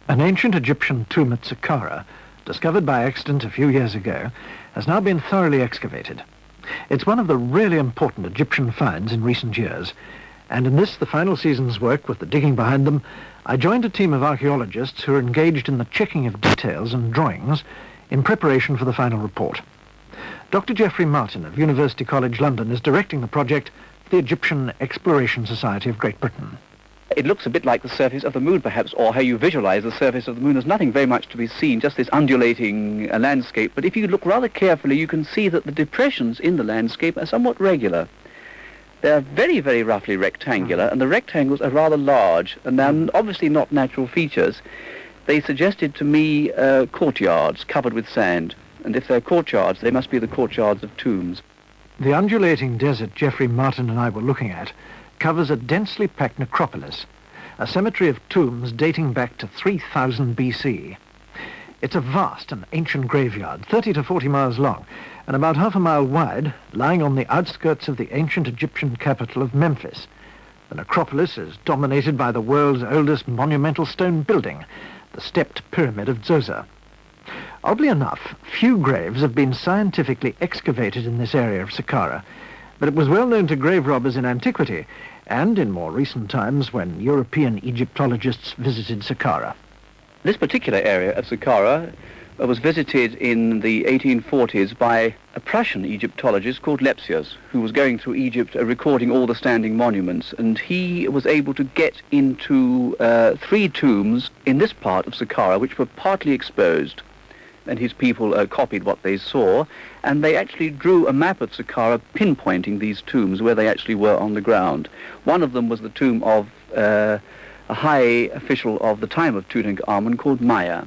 An ancient Egyptian tomb at Saqqara, discovered by accident a few years ago, has now been thoroughly excavated. It's one of the really important Egyptian finds in recent years, and in this, the final season's work with the digging behind them, I joined a team of archaeologists who are engaged in the checking of details and drawings in preparation for the final report. Dr. Geoffrey Martin of University College London is directing the project for the Egyptian Exploration Society of Great Britain. It looks a bit like the surface of the moon, perhaps, or how you visualize the surface of the moon. There's nothing very much to be seen, just this undulating landscape. But if you look rather carefully, you can see that the depressions in the landscape are somewhat regular. They're very, very roughly rectangular, and the rectangles are rather large, and they're obviously not natural features. They suggested to me courtyards covered with sand, and if they're courtyards, they must be the courtyards of tombs. The undulating desert Geoffrey Martin and I were looking at covers a densely packed necropolis, a cemetery of tombs dating back to 3000 BC. It's a vast and ancient graveyard, 30 to 40 miles long, and about half a mile wide, lying on the outskirts of the ancient Egyptian capital of Memphis. The necropolis is dominated by the world's oldest monumental stone building, the stepped pyramid of Dzoser. Oddly enough, few graves have been scientifically excavated in this area of Saqqara, but it was well known to grave robbers in antiquity, and in more recent times when European Egyptologists visited Saqqara. This particular area of Saqqara was visited in the 1840s by a Prussian Egyptologist called Lepsius, who was going through Egypt recording all the standing monuments, and he was able to get into 3 tombs in this part of Saqqara which were partly exposed, and his people copied what they saw, and they actually drew a map of Saqqara pinpointing these tombs where they actually were on the ground. One of them was the tomb of a high official of the time of Tutankhamun called Maya.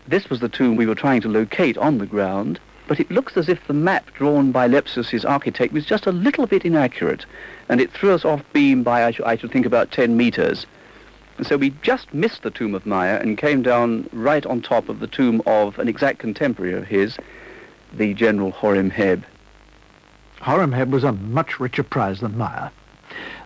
This was the tomb we were trying to locate on the ground, but it looks as if the map drawn by Lepsius' architect was just a little bit inaccurate, and it threw us off beam by, I should think, about 10 meters. And so we just missed the tomb of Maya and came down right on top of the tomb of an exact contemporary of his, the General Horemheb. Horemheb was a much richer prize than Maya.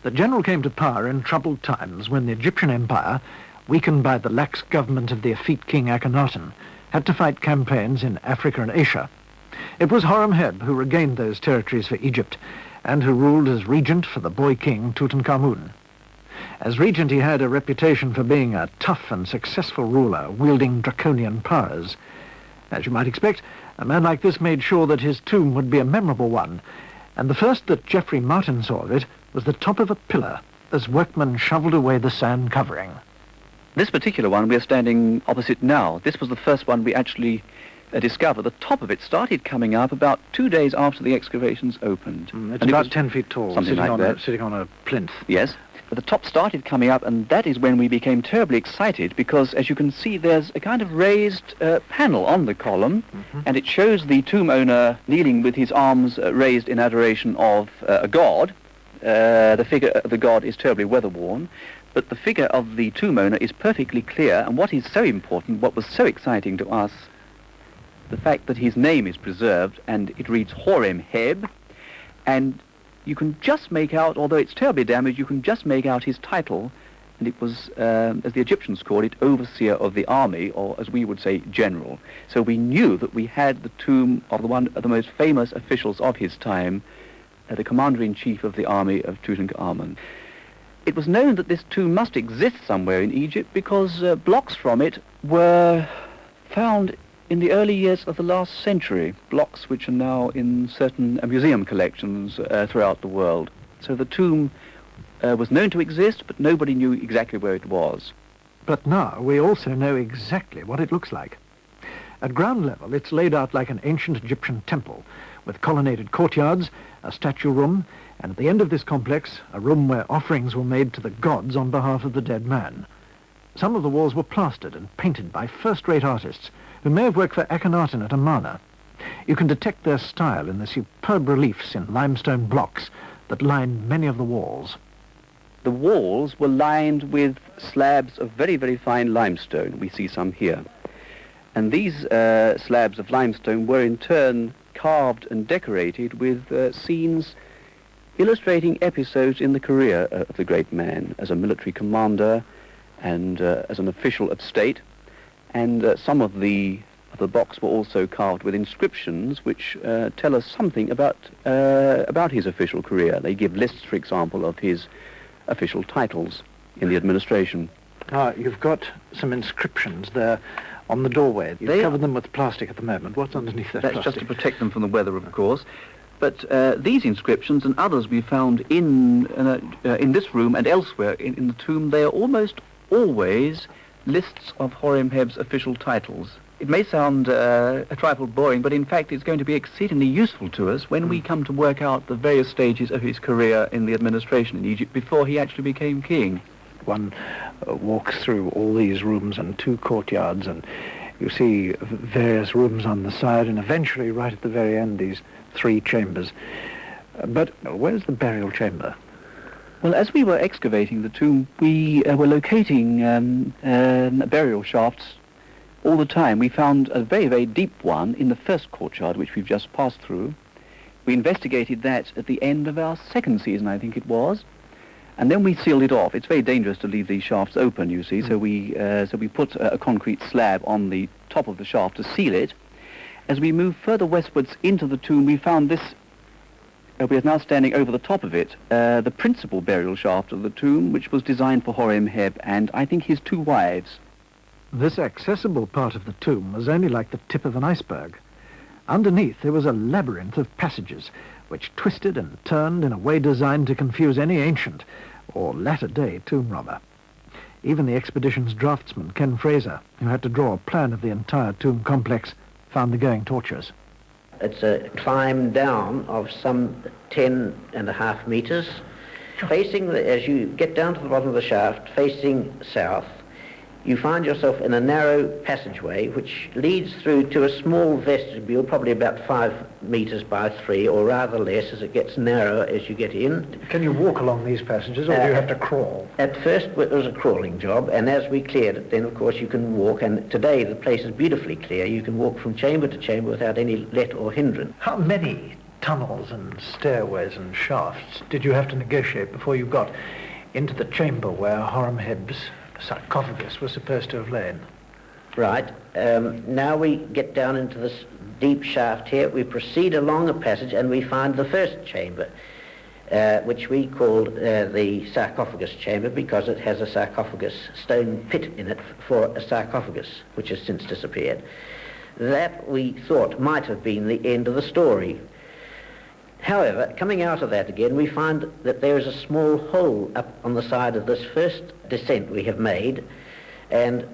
The general came to power in troubled times when the Egyptian Empire, weakened by the lax government of the effete king Akhenaten, had to fight campaigns in Africa and Asia. It was Horemheb who regained those territories for Egypt and who ruled as regent for the boy king Tutankhamun. As regent, he had a reputation for being a tough and successful ruler, wielding draconian powers. As you might expect, a man like this made sure that his tomb would be a memorable one, and the first that Geoffrey Martin saw of it was the top of a pillar as workmen shoveled away the sand covering. This particular one we're standing opposite now, this was the first one we actually discovered. The top of it started coming up about 2 days after the excavations opened. It's about 10 feet tall, sitting on a plinth. Yes. The top started coming up, and that is when we became terribly excited, because as you can see there's a kind of raised panel on the column, and it shows the tomb owner kneeling with his arms raised in adoration of a god. The figure of the god is terribly weather-worn, but the figure of the tomb owner is perfectly clear, and what is so important, what was so exciting to us, the fact that his name is preserved, and it reads Horemheb, and you can just make out, although it's terribly damaged, you can just make out his title, and it was, as the Egyptians called it, overseer of the army, or as we would say, general. So we knew that we had the tomb of one of the most famous officials of his time, the commander-in-chief of the army of Tutankhamun. It was known that this tomb must exist somewhere in Egypt because blocks from it were found in the early years of the last century, blocks which are now in certain museum collections throughout the world. So the tomb was known to exist, but nobody knew exactly where it was. But now we also know exactly what it looks like. At ground level, it's laid out like an ancient Egyptian temple, with colonnaded courtyards, a statue room, and at the end of this complex, a room where offerings were made to the gods on behalf of the dead man. Some of the walls were plastered and painted by first-rate artists, who may have worked for Akhenaten at Amarna. You can detect their style in the superb reliefs in limestone blocks that line many of the walls. The walls were lined with slabs of very, very fine limestone. We see some here. And these slabs of limestone were in turn carved and decorated with scenes illustrating episodes in the career of the great man as a military commander and as an official of state. and some of the blocks were also carved with inscriptions which tell us something about his official career. They give lists, for example, of his official titles in the administration. You've got some inscriptions there on the doorway. You've covered them with plastic at the moment. What's underneath that That's plastic? just to protect them from the weather, of course. But these inscriptions and others we found in this room and elsewhere in the tomb, they are almost always lists of Horemheb's official titles. It may sound a trifle boring, but in fact it's going to be exceedingly useful to us when we come to work out the various stages of his career in the administration in Egypt before he actually became king. One walks through all these rooms and 2 courtyards, and you see various rooms on the side, and eventually, right at the very end, these 3 chambers. But where's the burial chamber? Well, as we were excavating the tomb, we were locating burial shafts all the time. We found a very, very deep one in the first courtyard, which we've just passed through. We investigated that at the end of our second season, I think it was, and then we sealed it off. It's very dangerous to leave these shafts open, you see, so we put a concrete slab on the top of the shaft to seal it. As we moved further westwards into the tomb, we found this. We are now standing over the top of it, the principal burial shaft of the tomb, which was designed for Horemheb and I think his 2 wives. This accessible part of the tomb was only like the tip of an iceberg. Underneath there was a labyrinth of passages, which twisted and turned in a way designed to confuse any ancient or latter-day tomb robber. Even the expedition's draftsman, Ken Fraser, who had to draw a plan of the entire tomb complex, found the going tortuous. It's a climb down of some 10.5 meters, facing, as you get down to the bottom of the shaft, facing south, you find yourself in a narrow passageway which leads through to a small vestibule, probably about 5 meters by 3, or rather less as it gets narrower as you get in. Can you walk along these passages, or do you have to crawl? At first it was a crawling job, and as we cleared it, then of course you can walk, and today the place is beautifully clear. You can walk from chamber to chamber without any let or hindrance. How many tunnels and stairways and shafts did you have to negotiate before you got into the chamber where Horemheb's sarcophagus was supposed to have lain? Right. Now we get down into this deep shaft here. We proceed along a passage and we find the first chamber, which we called the sarcophagus chamber because it has a sarcophagus stone pit in it for a sarcophagus, which has since disappeared. That we thought might have been the end of the story. However, coming out of that again, we find that there is a small hole up on the side of this first descent we have made, and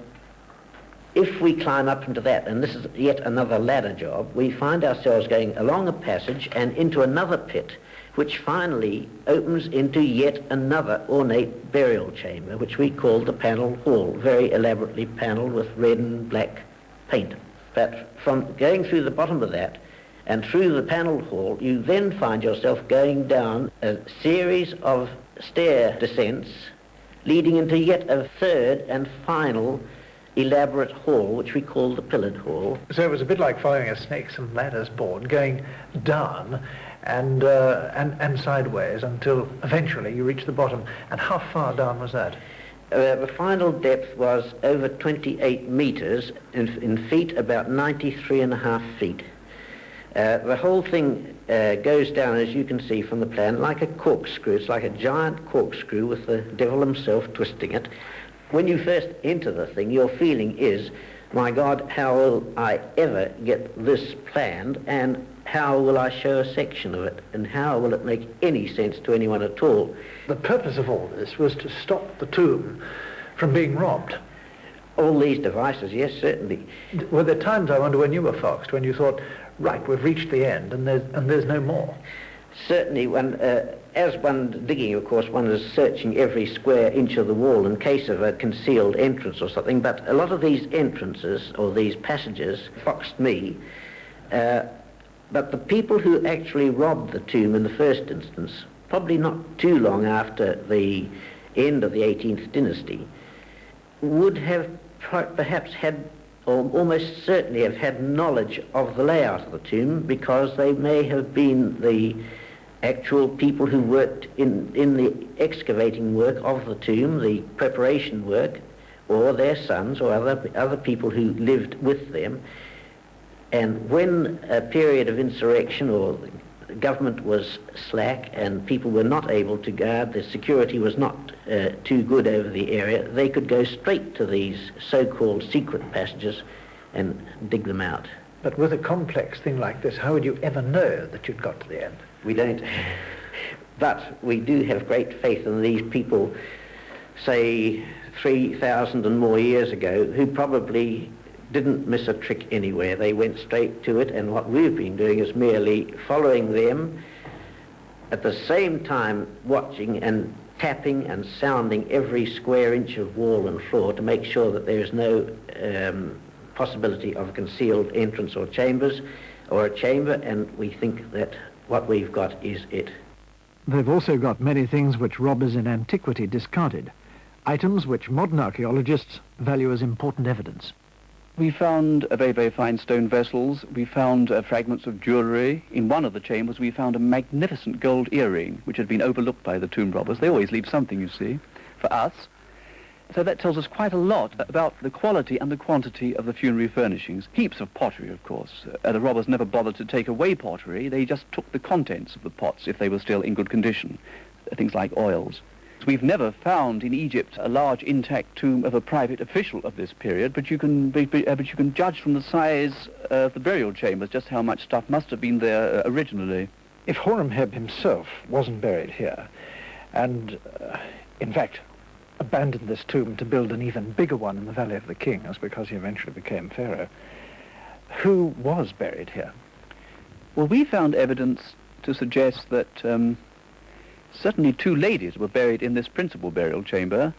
if we climb up into that, and this is yet another ladder job, we find ourselves going along a passage and into another pit, which finally opens into yet another ornate burial chamber, which we call the panel hall, very elaborately panelled with red and black paint. But from going through the bottom of that, and through the panelled hall, you then find yourself going down a series of stair descents leading into yet a third and final elaborate hall, which we call the pillared hall. So it was a bit like following a snakes and ladders board, going down and sideways until eventually you reach the bottom. And how far down was that? The final depth was over 28 meters, in feet about 93.5 feet. The whole thing goes down, as you can see from the plan, like a corkscrew. It's like a giant corkscrew with the devil himself twisting it. When you first enter the thing, your feeling is, my God, how will I ever get this planned, and how will I show a section of it, and how will it make any sense to anyone at all? The purpose of all this was to stop the tomb from being robbed. All these devices, yes, certainly. Were there times, I wonder, when you were foxed, when you thought, right, we've reached the end and there's no more? Certainly, as one's digging, of course, one is searching every square inch of the wall in case of a concealed entrance or something, but a lot of these entrances, or these passages, foxed me. But the people who actually robbed the tomb in the first instance, probably not too long after the end of the 18th dynasty, would have perhaps had, or almost certainly have had, knowledge of the layout of the tomb, because they may have been the actual people who worked in the excavating work of the tomb, the preparation work, or their sons or other people who lived with them. And when a period of insurrection or the government was slack and people were not able to guard, the security was not too good over the area, they could go straight to these so-called secret passages and dig them out. But with a complex thing like this, how would you ever know that you'd got to the end? We don't. But we do have great faith in these people, say 3,000 and more years ago, who probably didn't miss a trick anywhere. They went straight to it, and what we've been doing is merely following them, at the same time watching and tapping and sounding every square inch of wall and floor to make sure that there is no possibility of a concealed entrance or chambers or a chamber, and we think that what we've got is it. They've also got many things which robbers in antiquity discarded, items which modern archaeologists value as important evidence. We found very, very fine stone vessels. We found fragments of jewellery. In one of the chambers we found a magnificent gold earring which had been overlooked by the tomb robbers. They always leave something, you see, for us. So that tells us quite a lot about the quality and the quantity of the funerary furnishings. Heaps of pottery, of course. The robbers never bothered to take away pottery. They just took the contents of the pots if they were still in good condition, things like oils. We've never found in Egypt a large intact tomb of a private official of this period, but you can judge from the size of the burial chambers just how much stuff must have been there originally. If Horemheb himself wasn't buried here, and in fact abandoned this tomb to build an even bigger one in the Valley of the Kings because he eventually became pharaoh, who was buried here? Well, we found evidence to suggest that certainly two ladies were buried in this principal burial chamber.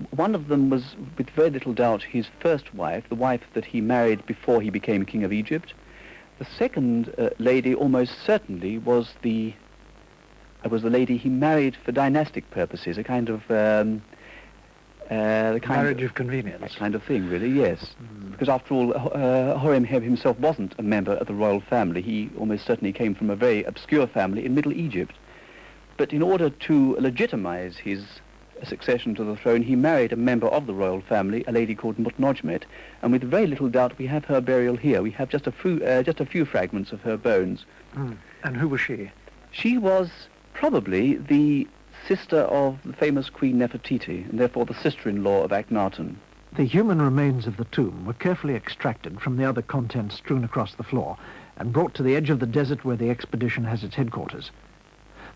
One of them was, with very little doubt, his first wife, the wife that he married before he became king of Egypt. The second lady almost certainly was the lady he married for dynastic purposes, a kind of marriage of convenience. That kind of thing, really, yes. Because after all, Horemheb himself wasn't a member of the royal family. He almost certainly came from a very obscure family in Middle Egypt. But in order to legitimize his succession to the throne, he married a member of the royal family, a lady called Mutnojmet, and with very little doubt we have her burial here. We have just a few fragments of her bones. And who was she? She was probably the sister of the famous Queen Nefertiti, and therefore the sister-in-law of Akhenaten. The human remains of the tomb were carefully extracted from the other contents strewn across the floor and brought to the edge of the desert where the expedition has its headquarters.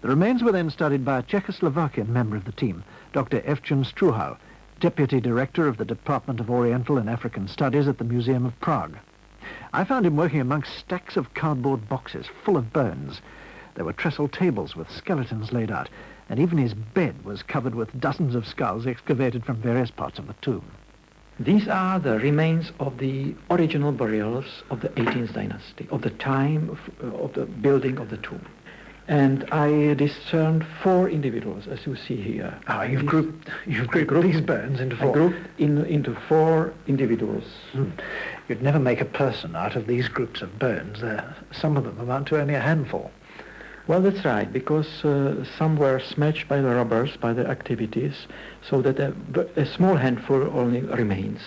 The remains were then studied by a Czechoslovakian member of the team, Dr. Evgen Struhau, Deputy Director of the Department of Oriental and African Studies at the Museum of Prague. I found him working amongst stacks of cardboard boxes full of bones. There were trestle tables with skeletons laid out, and even his bed was covered with dozens of skulls excavated from various parts of the tomb. These are the remains of the original burials of the 18th dynasty, of the time of the building of the tomb. And I discerned 4 individuals, as you see here. You've grouped these bones into 4? I grouped into 4 individuals. You'd never make a person out of these groups of bones. Some of them amount to only a handful. Well, that's right, because some were smashed by the robbers, by their activities, so that a small handful only remains.